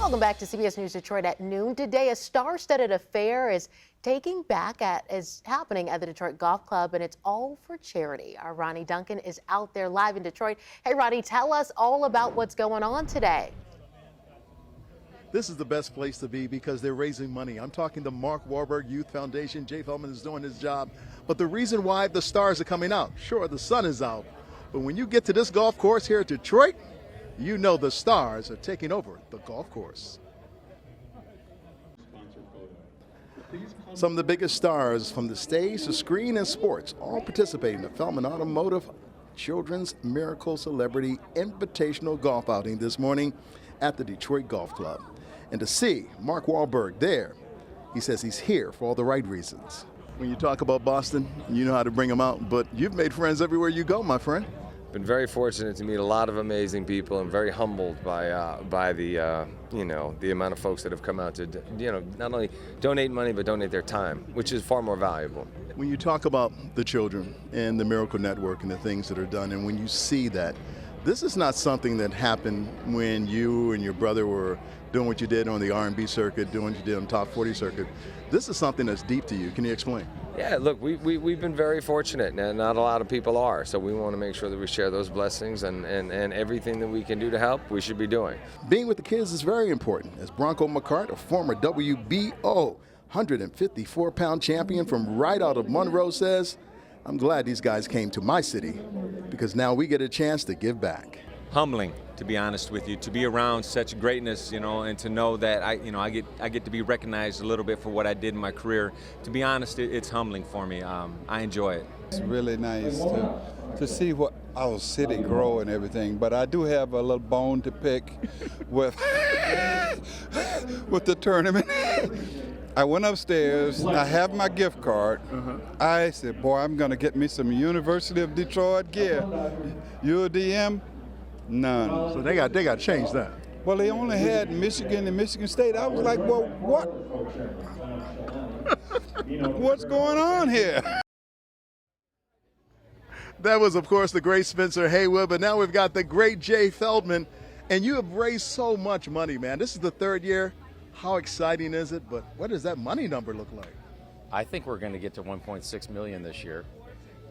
Welcome back to CBS News Detroit at noon. Today, a star-studded affair is happening at the Detroit Golf Club, and it's all for charity. Our Ronnie Duncan is out there live in Detroit. Hey, Ronnie, tell us all about what's going on today. This is the best place to be because they're raising money. I'm talking the Mark Wahlberg Youth Foundation. Jay Feldman is doing his job. But the reason why the stars are coming out, sure, the sun is out. But when you get to this golf course here at Detroit, you know the stars are taking over the golf course. Some of the biggest stars from the stage to screen and sports all participate in the Feldman Automotive Children's Miracle Celebrity Invitational Golf Outing this morning at the Detroit Golf Club. And to see Mark Wahlberg there, he says he's here for all the right reasons. When you talk about Boston, you know how to bring them out, but you've made friends everywhere you go, my friend. Been very fortunate to meet a lot of amazing people, and very humbled by the the amount of folks that have come out to not only donate money but donate their time, which is far more valuable. When you talk about the children and the Miracle Network and the things that are done, and when you see that, this is not something that happened when you and your brother were doing what you did on the R&B circuit, doing what you did on the Top 40 circuit. This is something that's deep to you. Can you explain? Yeah, look, we've been very fortunate, and not a lot of people are, so we want to make sure that we share those blessings, and everything that we can do to help, we should be doing. Being with the kids is very important. As Bronco McCart, a former WBO 154-pound champion from right out of Monroe, says, I'm glad these guys came to my city because now we get a chance to give back. Humbling, to be honest with you, to be around such greatness, and to know that I get to be recognized a little bit for what I did in my career. To be honest, it's humbling for me. I enjoy it. It's really nice to see what our city grow and everything, but I do have a little bone to pick with with the tournament. I went upstairs, I have my gift card. I said, boy, I'm gonna get me some University of Detroit gear. UDM, none. So they got to change that. Well, they only had Michigan and Michigan State. I was like, well, what? What's going on here? That was, of course, the great Spencer Haywood, but now we've got the great Jay Feldman, and you have raised so much money, man. This is the third year. How exciting is it? But what does that money number look like? I think we're going to get to 1.6 million this year.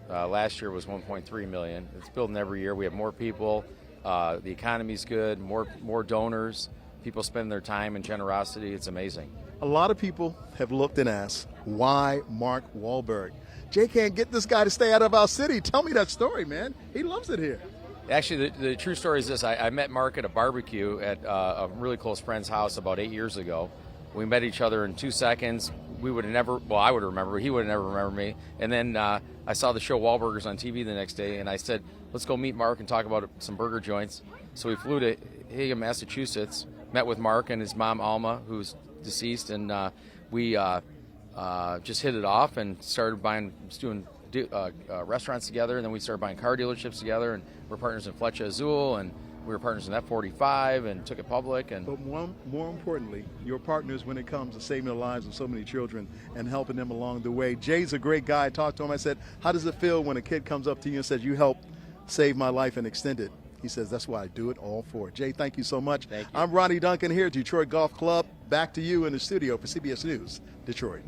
Last year was 1.3 million. It's building every year. We have more people. The economy's good. More donors. People spend their time and generosity. It's amazing. A lot of people have looked and asked, why Mark Wahlberg? Jay can't get this guy to stay out of our city. Tell me that story, man. He loves it here. Actually, the true story is this. I met Mark at a barbecue at a really close friend's house about 8 years ago. We met each other in 2 seconds. We would have never, well, I would remember, he would have never remembered me. And then I saw the show Wahlburgers on TV the next day, and I said, let's go meet Mark and talk about some burger joints. So we flew to Hingham, Massachusetts, met with Mark and his mom, Alma, who's deceased, and we just hit it off and started doing restaurants together, and then we started buying car dealerships together, and we're partners in Flecha Azul, and we were partners in F45 and took it public. And but more importantly, you're partners when it comes to saving the lives of so many children and helping them along the way. Jay's a great guy. I talked to him. I said, how does it feel when a kid comes up to you and says, you helped save my life and extend it? He says, that's why I do it all for. Jay, thank you so much. Thank you. I'm Ronnie Duncan here at Detroit Golf Club. Back to you in the studio for CBS News, Detroit.